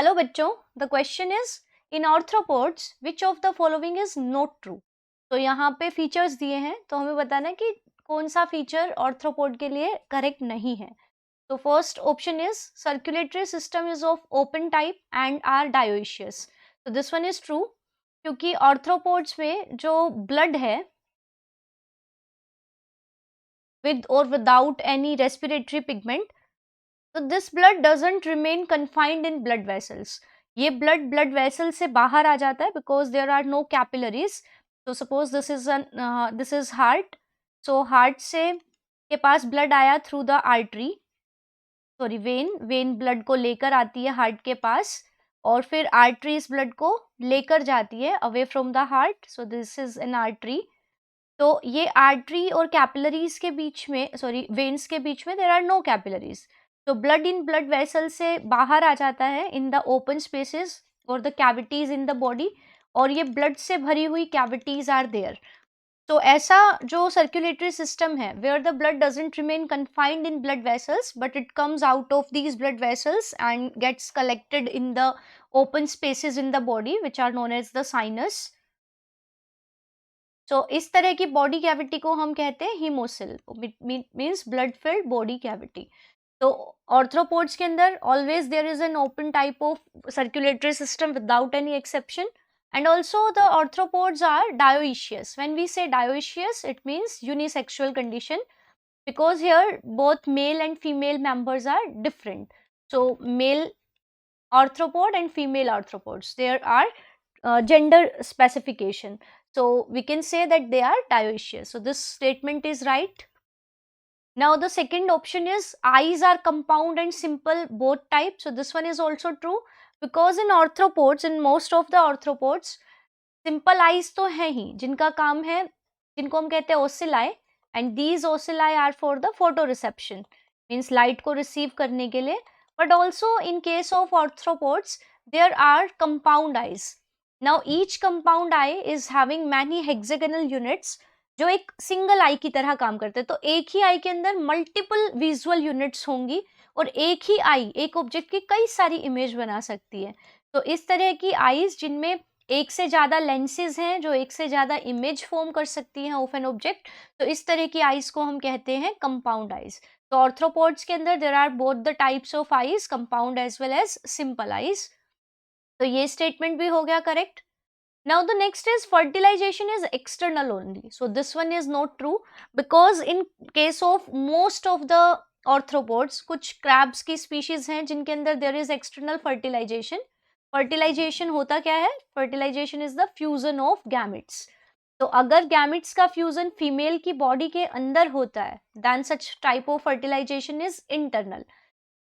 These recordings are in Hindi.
हेलो बच्चों, the question is in arthropods which of the following is not true. तो यहाँ पे फीचर्स दिए हैं, तो हमें बताना है कि कौन सा फीचर आर्थ्रोपोड के लिए करेक्ट नहीं है। तो first option is circulatory system is of open type and are dioecious. तो दिस वन इज ट्रू, क्योंकि आर्थ्रोपोड्स में जो ब्लड है with or without any respiratory pigment, तो this blood doesn't remain confined in blood vessels. ये ब्लड वेसल से बाहर आ जाता है because there are no capillaries. तो suppose this is heart. So heart से के पास ब्लड आया through the artery, sorry vein blood को लेकर आती है हार्ट के पास, और फिर आर्टरी इस ब्लड को लेकर जाती है away from the heart. So this is an artery. तो ये आर्टरी और कैपिलरीज के बीच में, सॉरी वेन्स के बीच में देयर आर नो कैपिलरीज। तो ब्लड इन ब्लड वेसल से बाहर आ जाता है इन द ओपन स्पेसेस और the cavities in the body, और ये ब्लड से भरी हुई कैविटीज आर देयर। तो ऐसा जो सर्कुलेटरी सिस्टम है where the blood doesn't remain confined in blood vessels but it comes out of these blood vessels and gets collected in the open spaces in the body which are known as the sinus. तो इस तरह की बॉडी कैविटी को हम कहते हैं haemocoel, means blood filled body cavity. तो ऑर्थ्रोपोड्स के अंदर always there is an open type of circulatory system without any exception, and also the arthropods are dioecious. When we say dioecious, it means unisexual condition, because here both male and female members are different. So male arthropod and female arthropods, there are gender specification. So we can say that they are dioecious. So this statement is right. Now the second option is eyes are compound and simple both types. So this one is also true, because in arthropods, in most of the arthropods, simple eyes तो है ही जिनका काम है, जिनको हम कहते हैं ओसिलाई, and these ocelli are for the photoreception, means light को receive करने के लिए. But also in case of arthropods there are compound eyes. Now each compound eye is having many hexagonal units जो एक सिंगल आई की तरह काम करते हैं. तो एक ही आई के अंदर मल्टीपल विजुअल यूनिट्स होंगी, और एक ही आई एक ऑब्जेक्ट की कई सारी इमेज बना सकती है. तो इस तरह की आईज जिनमें एक से ज़्यादा लेंसेज हैं जो एक से ज़्यादा इमेज फॉर्म कर सकती हैं ऑफ एन ऑब्जेक्ट, तो इस तरह की आईज को हम कहते हैं कंपाउंड आईज. तो ऑर्थ्रोपोड्स के अंदर there are both the types of eyes, compound as well as simple eyes. तो ये स्टेटमेंट भी हो गया correct. Now the next is fertilization is external only. So this one is not true, because in case of most of the arthropods, कुछ crabs की species हैं जिनके अंदर there is external fertilization. Fertilization होता क्या है? Fertilization is the fusion of gametes. तो अगर gametes का fusion female की body के अंदर होता है, then such type of fertilization is internal.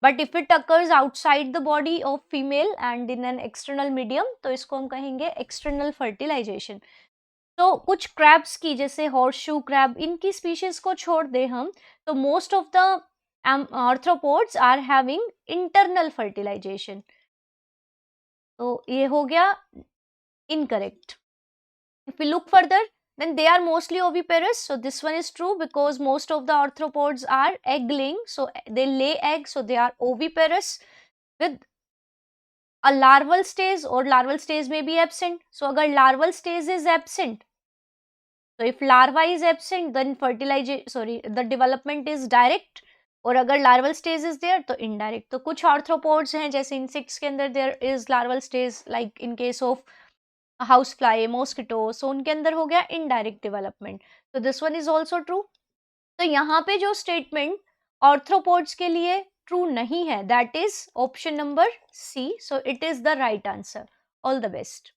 But if it occurs outside the body of female and in an external medium, तो इसको हम कहेंगे external fertilization. तो कुछ crabs की, जैसे horseshoe crab, इनकी species को छोड़ दे हम, तो most of the arthropods are having internal fertilization. तो ये हो गया incorrect. If we look further, then they are mostly oviparous. So this one is true, because most of the arthropods are egg laying. So they lay eggs, so they are oviparous with a larval stage, or larval stage may be absent. So agar larval stage is absent, so if larva is absent, then the development is direct. और अगर larval stage is there तो indirect. तो कुछ arthropods हैं जैसे insects के अंदर there is larval stage, like in case of house fly, mosquito, so उनके अंदर हो गया इनडायरेक्ट डेवलपमेंट. तो this one is also true. तो यहाँ पे जो स्टेटमेंट ऑर्थ्रोपोड्स के लिए ट्रू नहीं है, that is option number C. So it is the right answer. All the best.